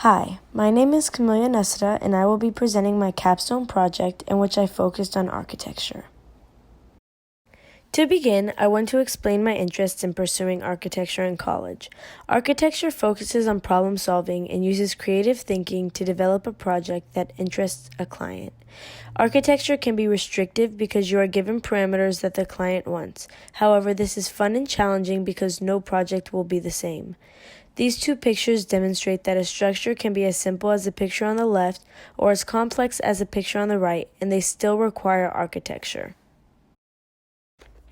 Hi, my name is Camelia Nesra, and I will be presenting my capstone project in which I focused on architecture. To begin, I want to explain my interests in pursuing architecture in college. Architecture focuses on problem solving and uses creative thinking to develop a project that interests a client. Architecture can be restrictive because you are given parameters that the client wants. However, this is fun and challenging because no project will be the same. These two pictures demonstrate that a structure can be as simple as the picture on the left or as complex as the picture on the right, and they still require architecture.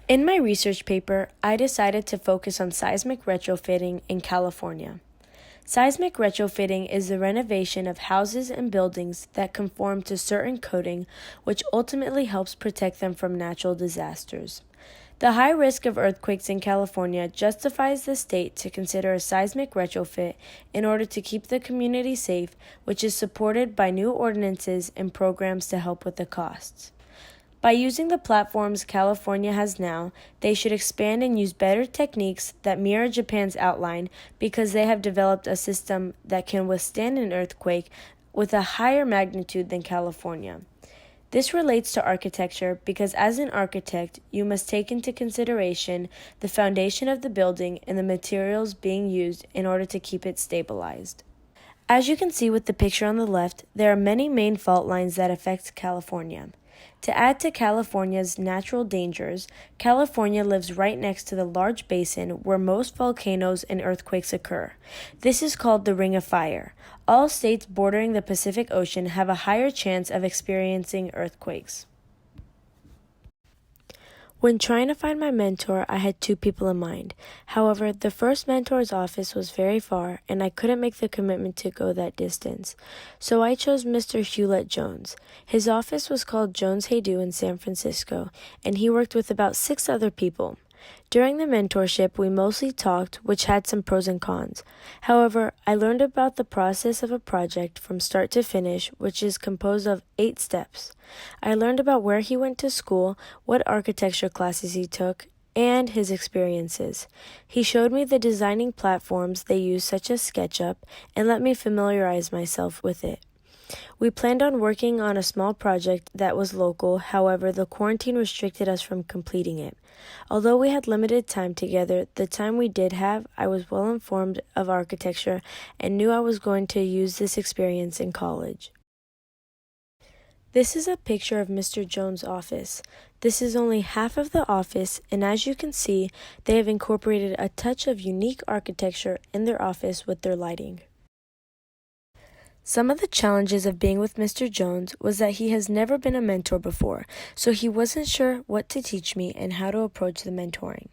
In my research paper, I decided to focus on seismic retrofitting in California. Seismic retrofitting is the renovation of houses and buildings that conform to certain coding, which ultimately helps protect them from natural disasters. The high risk of earthquakes in California justifies the state to consider a seismic retrofit in order to keep the community safe, which is supported by new ordinances and programs to help with the costs. By using the platforms California has now, they should expand and use better techniques that mirror Japan's outline because they have developed a system that can withstand an earthquake with a higher magnitude than California. This relates to architecture because as an architect, you must take into consideration the foundation of the building and the materials being used in order to keep it stabilized. As you can see with the picture on the left, there are many main fault lines that affect California. To add to California's natural dangers, California lives right next to the large basin where most volcanoes and earthquakes occur. This is called the Ring of Fire. All states bordering the Pacific Ocean have a higher chance of experiencing earthquakes. When trying to find my mentor, I had two people in mind. However, the first mentor's office was very far, and I couldn't make the commitment to go that distance. So I chose Mr. Hewlett Jones. His office was called Jones Haydu in San Francisco, and he worked with about 6 other people. During the mentorship, we mostly talked, which had some pros and cons. However, I learned about the process of a project from start to finish, which is composed of 8 steps. I learned about where he went to school, what architecture classes he took, and his experiences. He showed me the designing platforms they use, such as SketchUp, and let me familiarize myself with it. We planned on working on a small project that was local, however, the quarantine restricted us from completing it. Although we had limited time together, the time we did have, I was well informed of architecture and knew I was going to use this experience in college. This is a picture of Mr. Jones' office. This is only half of the office, and as you can see, they have incorporated a touch of unique architecture in their office with their lighting. Some of the challenges of being with Mr. Jones was that he has never been a mentor before, so he wasn't sure what to teach me and how to approach the mentoring.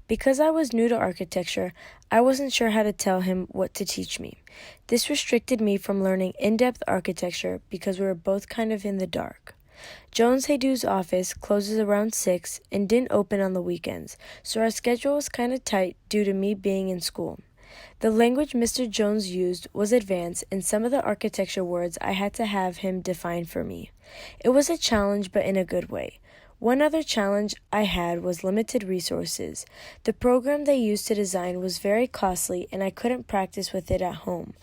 Because I was new to architecture, I wasn't sure how to tell him what to teach me. This restricted me from learning in-depth architecture because we were both kind of in the dark. Jones Haydu's office closes around 6 and didn't open on the weekends, so our schedule was kind of tight due to me being in school. The language Mr. Jones used was advanced, and some of the architecture words I had to have him define for me. It was a challenge, but in a good way. One other challenge I had was limited resources. The program they used to design was very costly, and I couldn't practice with it at home.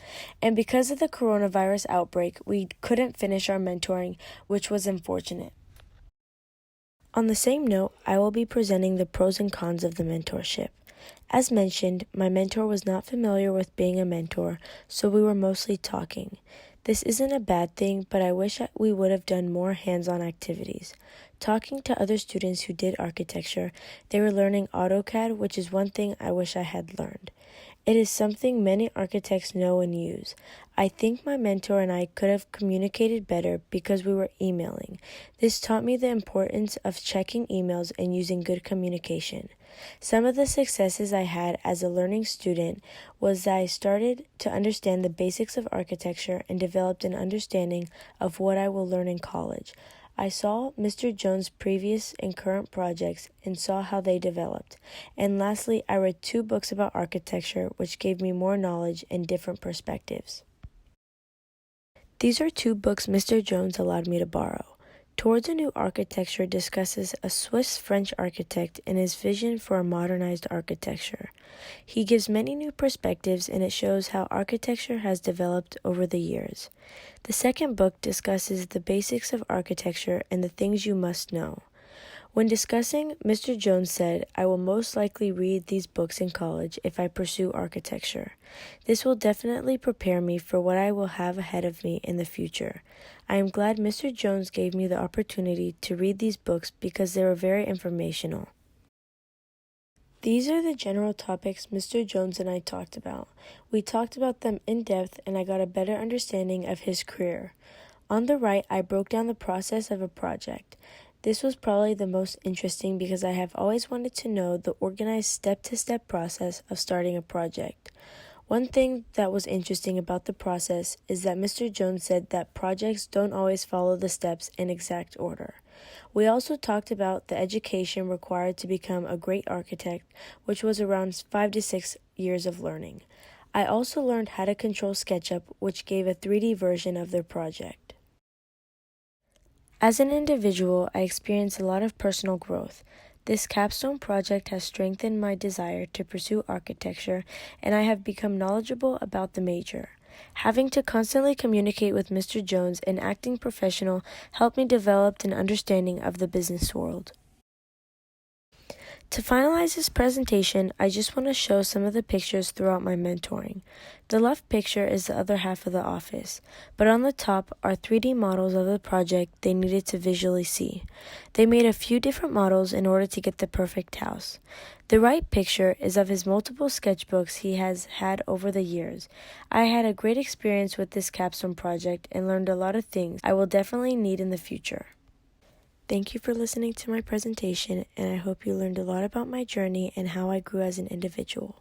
And because of the coronavirus outbreak, we couldn't finish our mentoring, which was unfortunate. On the same note, I will be presenting the pros and cons of the mentorship. As mentioned, my mentor was not familiar with being a mentor, so we were mostly talking. This isn't a bad thing, but I wish we would have done more hands-on activities. Talking to other students who did architecture, they were learning AutoCAD, which is one thing I wish I had learned. It is something many architects know and use. I think my mentor and I could have communicated better because we were emailing. This taught me the importance of checking emails and using good communication. Some of the successes I had as a learning student was that I started to understand the basics of architecture and developed an understanding of what I will learn in college. I saw Mr. Jones' previous and current projects and saw how they developed. And lastly, I read 2 books about architecture, which gave me more knowledge and different perspectives. These are 2 books Mr. Jones allowed me to borrow. Towards a New Architecture discusses a Swiss-French architect and his vision for a modernized architecture. He gives many new perspectives and it shows how architecture has developed over the years. The second book discusses the basics of architecture and the things you must know. When discussing, Mr. Jones said, "I will most likely read these books in college if I pursue architecture. This will definitely prepare me for what I will have ahead of me in the future. I am glad Mr. Jones gave me the opportunity to read these books because they were very informational." These are the general topics Mr. Jones and I talked about. We talked about them in depth and I got a better understanding of his career. On the right, I broke down the process of a project. This was probably the most interesting because I have always wanted to know the organized step-to-step process of starting a project. One thing that was interesting about the process is that Mr. Jones said that projects don't always follow the steps in exact order. We also talked about the education required to become a great architect, which was around 5 to 6 years of learning. I also learned how to control SketchUp, which gave a 3D version of their project. As an individual, I experienced a lot of personal growth. This capstone project has strengthened my desire to pursue architecture, and I have become knowledgeable about the major. Having to constantly communicate with Mr. Jones and acting professional helped me develop an understanding of the business world. To finalize this presentation, I just want to show some of the pictures throughout my mentoring. The left picture is the other half of the office, but on the top are 3D models of the project they needed to visually see. They made a few different models in order to get the perfect house. The right picture is of his multiple sketchbooks he has had over the years. I had a great experience with this capstone project and learned a lot of things I will definitely need in the future. Thank you for listening to my presentation, and I hope you learned a lot about my journey and how I grew as an individual.